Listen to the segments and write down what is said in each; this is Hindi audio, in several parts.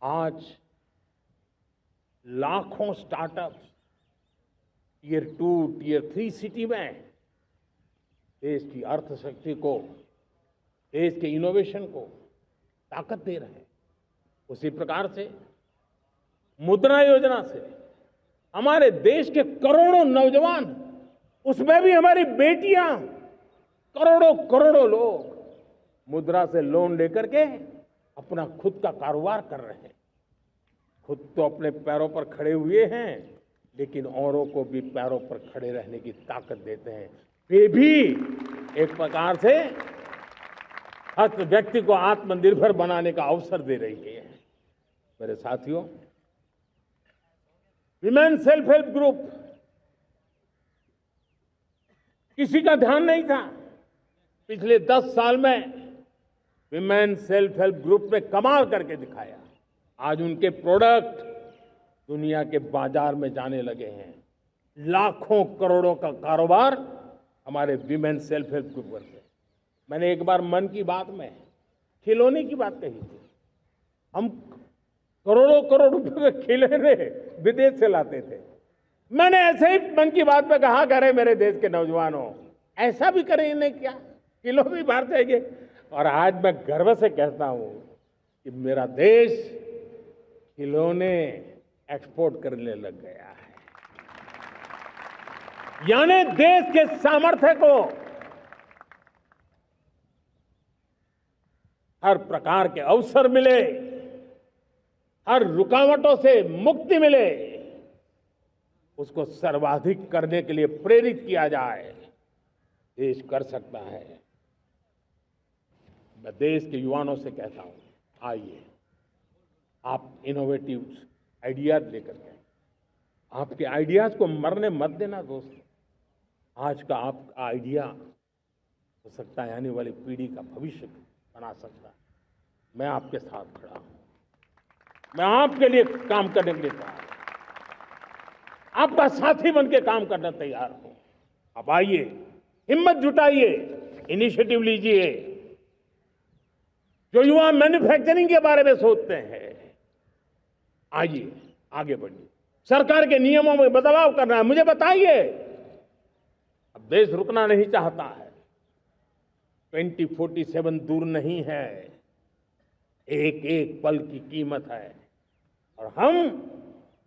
आज लाखों स्टार्टअप्स टियर 2, टियर 3 सिटी में देश की अर्थशक्ति को, देश के इनोवेशन को ताकत दे रहे हैं। उसी प्रकार से मुद्रा योजना से हमारे देश के करोड़ों नौजवान, उसमें भी हमारी बेटियां, करोड़ों करोड़ों लोग मुद्रा से लोन लेकर के अपना खुद का कारोबार कर रहे हैं। खुद तो अपने पैरों पर खड़े हुए हैं, लेकिन औरों को भी पैरों पर खड़े रहने की ताकत देते हैं। वे भी एक प्रकार से हर व्यक्ति को आत्मनिर्भर बनाने का अवसर दे रही है। मेरे साथियों, विमेन सेल्फ हेल्प ग्रुप किसी का ध्यान नहीं था। पिछले 10 साल में विमेन सेल्फ हेल्प ग्रुप ने कमाल करके दिखाया। आज उनके प्रोडक्ट दुनिया के बाजार में जाने लगे हैं। लाखों करोड़ों का कारोबार हमारे विमेन सेल्फ हेल्प ग्रुप करते हैं। मैंने एक बार मन की बात में खिलौने की बात कही थी। हम करोड़ों करोड़ रुपए के खिलौने विदेश से लाते थे। मैंने ऐसे ही मन की बात में कहा, करे मेरे देश के नौजवानों, ऐसा भी करें नहीं क्या, किलो भी बाहर जाएंगे। और आज मैं गर्व से कहता हूं कि मेरा देश खिलौने एक्सपोर्ट करने लग गया है। यानी देश के सामर्थ्य को हर प्रकार के अवसर मिले, हर रुकावटों से मुक्ति मिले, उसको सर्वाधिक करने के लिए प्रेरित किया जाए। देश कर सकता है। मैं देश के युवाओं से कहता हूं, आइए आप इनोवेटिव आइडियाज लेकर के, आपके आइडियाज को मरने मत देना दोस्तों। आज का आपका आइडिया हो सकता है आने वाली पीढ़ी का भविष्य बना सकता है। मैं आपके साथ खड़ा हूं, मैं आपके लिए काम करने के लिए तैयार हूं, आपका साथी बन के काम करना तैयार हूं। आप आइए, हिम्मत जुटाइए, इनिशिएटिव लीजिए। जो युवा मैन्युफैक्चरिंग के बारे में सोचते हैं, आइए आगे बढ़िए। सरकार के नियमों में बदलाव करना है, मुझे बताइए। अब देश रुकना नहीं चाहता है। 2047 दूर नहीं है। एक एक पल की कीमत है और हम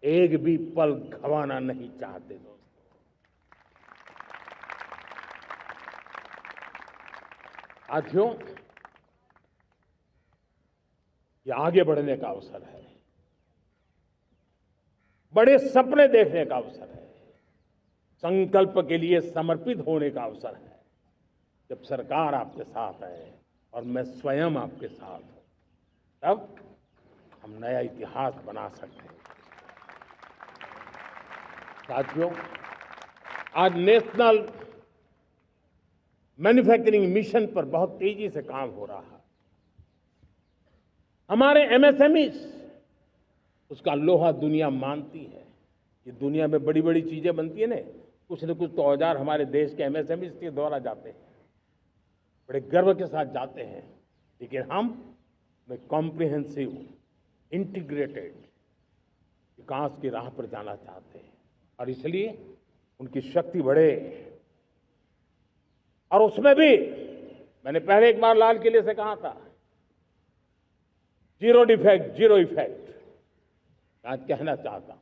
एक भी पल गंवाना नहीं चाहते दोस्तों। साथियों, ये आगे बढ़ने का अवसर है, बड़े सपने देखने का अवसर है, संकल्प के लिए समर्पित होने का अवसर है। जब सरकार आपके साथ है और मैं स्वयं आपके साथ हूं, तब हम नया इतिहास बना सकते हैं। साथियों, आज नेशनल मैन्युफैक्चरिंग मिशन पर बहुत तेजी से काम हो रहा है। हमारे एमएसएमईज, उसका लोहा दुनिया मानती है। ये दुनिया में बड़ी बड़ी चीजें बनती है ना, कुछ न कुछ तो औजार हमारे देश के एमएसएमईज के द्वारा जाते हैं, बड़े गर्व के साथ जाते हैं। लेकिन हम कॉम्प्रिहेंसिव इंटीग्रेटेड विकास की राह पर जाना चाहते हैं और इसलिए उनकी शक्ति बढ़े। और उसमें भी मैंने पहले एक बार लाल किले से कहा था, जीरो डिफेक्ट जीरो इफेक्ट। आज कहना चाहता हूं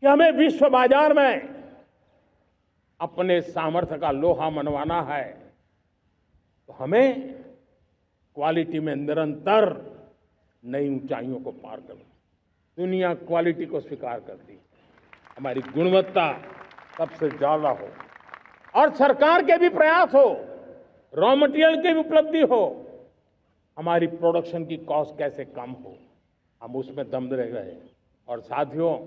कि हमें विश्व बाजार में अपने सामर्थ्य का लोहा मनवाना है, तो हमें क्वालिटी में निरंतर नई ऊंचाइयों को पार करना। दुनिया क्वालिटी को स्वीकार करती है, हमारी गुणवत्ता सबसे ज्यादा हो और सरकार के भी प्रयास हो, रॉ मटेरियल की भी उपलब्धि हो, हमारी प्रोडक्शन की कॉस्ट कैसे कम हो, हम उसमें दम रह गए। और साथियों,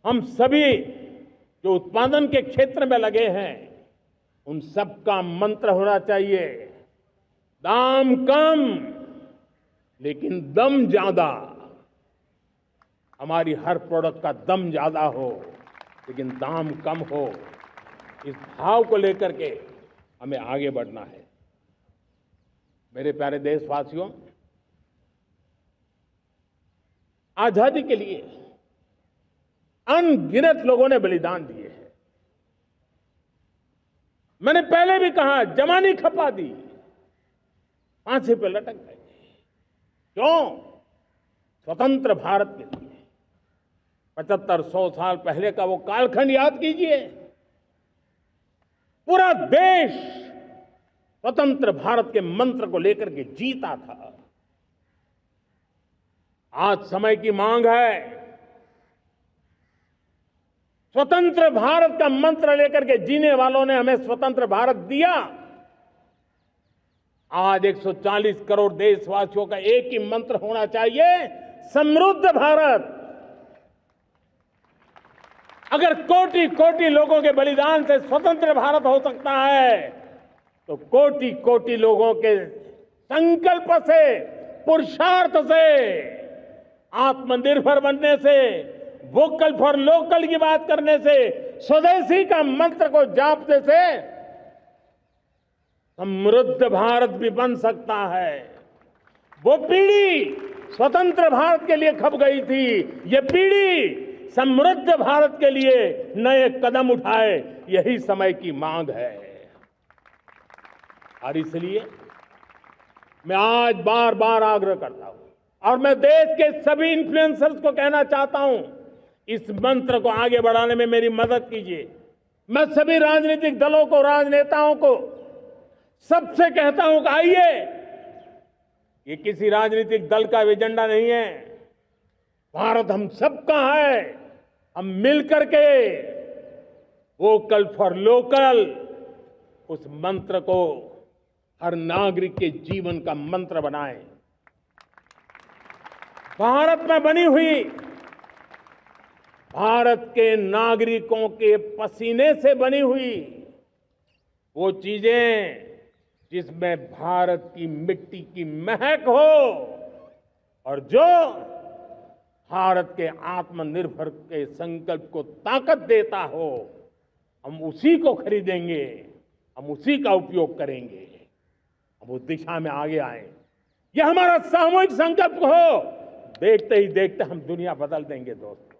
हम सभी जो उत्पादन के क्षेत्र में लगे हैं, उन सबका मंत्र होना चाहिए, दाम कम लेकिन दम ज्यादा। हमारी हर प्रोडक्ट का दम ज्यादा हो लेकिन दाम कम हो। इस भाव को लेकर के हमें आगे बढ़ना है। मेरे प्यारे देशवासियों, आजादी के लिए अनगिनत लोगों ने बलिदान दिए हैं। मैंने पहले भी कहा, जवानी खपा दी, फांसी पे लटक गए। क्यों? स्वतंत्र भारत के लिए। 75-100 साल पहले का वो कालखंड याद कीजिए। पूरा देश स्वतंत्र भारत के मंत्र को लेकर के जीता था। आज समय की मांग है, स्वतंत्र भारत का मंत्र लेकर के जीने वालों ने हमें स्वतंत्र भारत दिया। आज 140 करोड़ देशवासियों का एक ही मंत्र होना चाहिए, समृद्ध भारत। अगर कोटि कोटि लोगों के बलिदान से स्वतंत्र भारत हो सकता है, तो कोटि कोटि लोगों के संकल्प से, पुरुषार्थ से, आत्मनिर्भर बनने से, वोकल फॉर लोकल की बात करने से, स्वदेशी का मंत्र को जापने से समृद्ध भारत भी बन सकता है। वो पीढ़ी स्वतंत्र भारत के लिए खप गई थी, ये पीढ़ी समृद्ध भारत के लिए नए कदम उठाए, यही समय की मांग है। और इसलिए मैं आज बार बार आग्रह करता हूं, और मैं देश के सभी इन्फ्लुएंसर्स को कहना चाहता हूं, इस मंत्र को आगे बढ़ाने में मेरी मदद कीजिए। मैं सभी राजनीतिक दलों को, राजनेताओं को, सबसे कहता हूं कि आइए, ये किसी राजनीतिक दल का एजेंडा नहीं है, भारत हम सबका है। हम मिलकर के वोकल फॉर लोकल, उस मंत्र को हर नागरिक के जीवन का मंत्र बनाएं। भारत में बनी हुई, भारत के नागरिकों के पसीने से बनी हुई वो चीजें जिसमें भारत की मिट्टी की महक हो और जो भारत के आत्मनिर्भर के संकल्प को ताकत देता हो, हम उसी को खरीदेंगे, हम उसी का उपयोग करेंगे। हम उस दिशा में आगे आए, यह हमारा सामूहिक संकल्प हो। देखते ही देखते हम दुनिया बदल देंगे दोस्त।